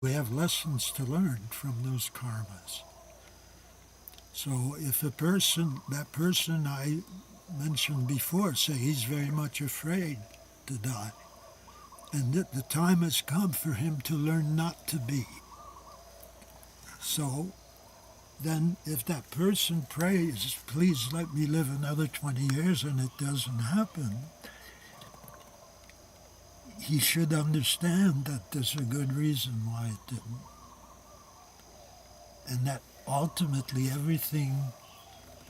We have lessons to learn from those karmas. So if that person I mentioned before, say he's very much afraid to die, and that the time has come for him to learn not to be. So then if that person prays, please let me live another 20 years, and it doesn't happen, he should understand that there's a good reason why it didn't. And that ultimately everything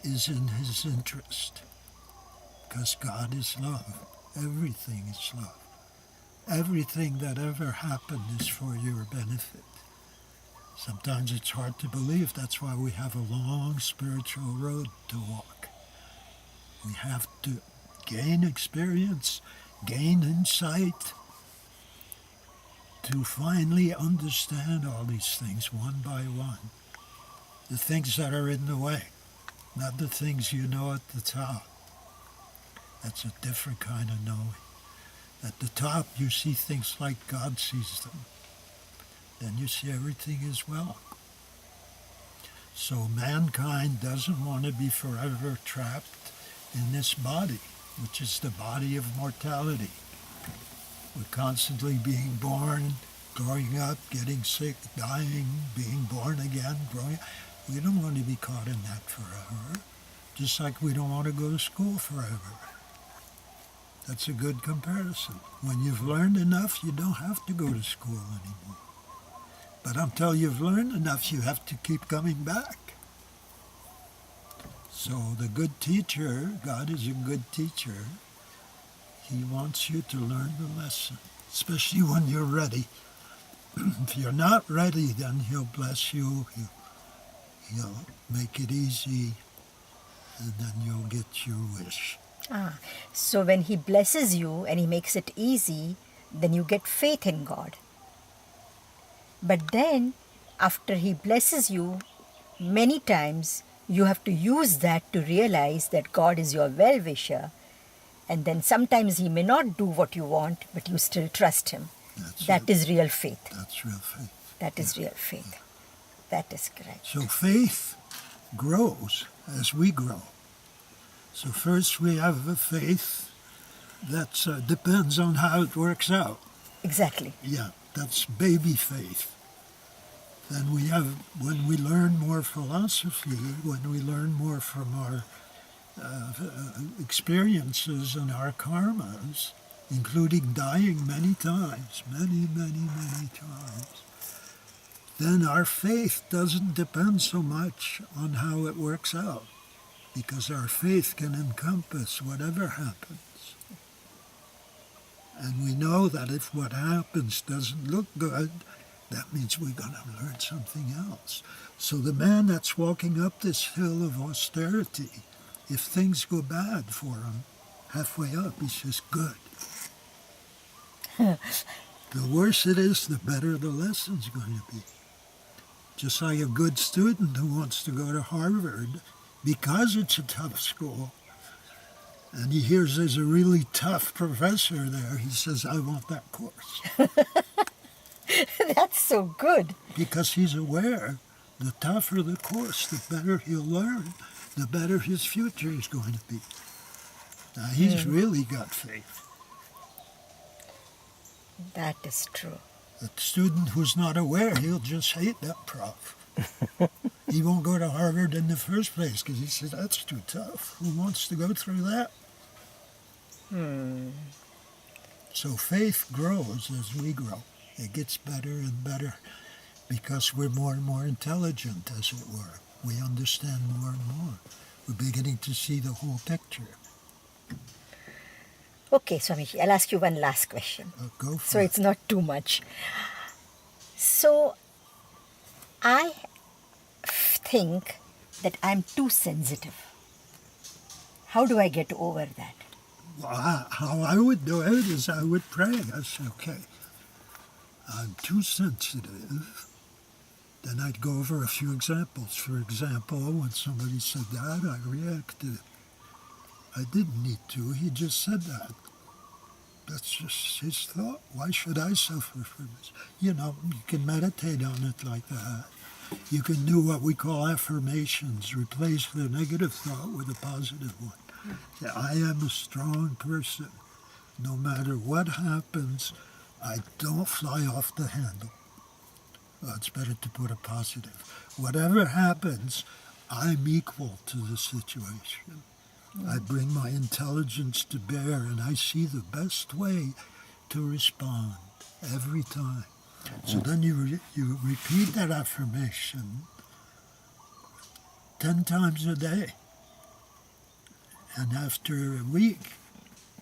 is in his interest. Because God is love. Everything is love. Everything that ever happened is for your benefit. Sometimes it's hard to believe. That's why we have a long spiritual road to walk. We have to gain experience, gain insight, to finally understand all these things one by one. The things that are in the way, not the things you know at the top. That's a different kind of knowing. At the top, you see things like God sees them. Then you see everything is well. So mankind doesn't want to be forever trapped in this body, which is the body of mortality. We're constantly being born, growing up, getting sick, dying, being born again, growing up. We don't want to be caught in that forever, just like we don't want to go to school forever. That's a good comparison. When you've learned enough, you don't have to go to school anymore. But until you've learned enough, you have to keep coming back. So the good teacher, God is a good teacher. He wants you to learn the lesson, especially when you're ready. If you're not ready, then he'll bless you. He'll make it easy, and then you'll get your wish. So when he blesses you and he makes it easy, then you get faith in God. But then, after he blesses you, many times you have to use that to realize that God is your well-wisher. And then sometimes he may not do what you want, but you still trust him. That is real faith. That's real faith. That is real faith. That is correct. So faith grows as we grow. So first we have a faith that depends on how it works out. Exactly. Yeah, that's baby faith. Then we have, when we learn more philosophy, when we learn more from our experiences and our karmas, including dying many times, many times, then our faith doesn't depend so much on how it works out, because our faith can encompass whatever happens. And we know that if what happens doesn't look good, that means we're going to learn something else. So the man that's walking up this hill of austerity, if things go bad for him, halfway up, he says, good. The worse it is, the better the lesson's going to be. Just like a good student who wants to go to Harvard, because it's a tough school, and he hears there's a really tough professor there, he says, I want that course. That's so good. Because he's aware the tougher the course, the better he'll learn, the better his future is going to be. Now, he's really got faith. That is true. The student who's not aware, he'll just hate that prof. He won't go to Harvard in the first place because he says, that's too tough. Who wants to go through that? So faith grows as we grow. It gets better and better because we're more and more intelligent, as it were. We understand more and more. We're beginning to see the whole picture. Okay, Swamiji, I'll ask you one last question. Go for So it. it's not too much. So I think that I'm too sensitive. How do I get over that? Well, how I would do it is I would pray. I say, okay, I'm too sensitive. Then I'd go over a few examples. For example, when somebody said that, I reacted. I didn't need to. He just said that. That's just his thought. Why should I suffer for this? You know, you can meditate on it like that. You can do what we call affirmations, replace the negative thought with a positive one. Yeah, I am a strong person. No matter what happens, I don't fly off the handle. Well, it's better to put a positive. Whatever happens, I'm equal to the situation. I bring my intelligence to bear, and I see the best way to respond every time. So then you repeat that affirmation 10 times a day. And after a week,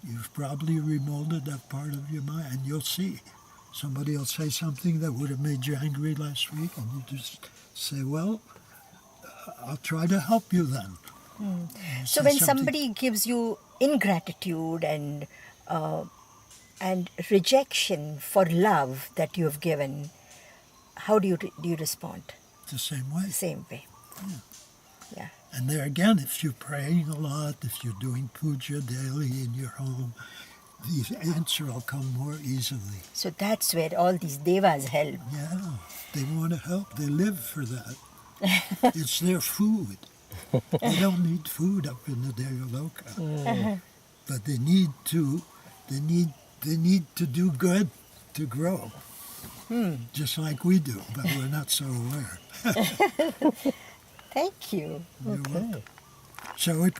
you've probably remolded that part of your mind, and you'll see. Somebody will say something that would have made you angry last week, and you just say, well, I'll try to help you then. So when somebody gives you ingratitude and rejection for love that you have given, how do you respond? The same way. Same way. Yeah. Yeah. And there again, if you're praying a lot, if you're doing puja daily in your home, the answer will come more easily. So that's where all these devas help. Yeah, they want to help. They live for that. It's their food. They don't need food up in the Devaloka, but they need to do good to grow, just like we do. But we're not so aware. Thank you. You're welcome. Shall we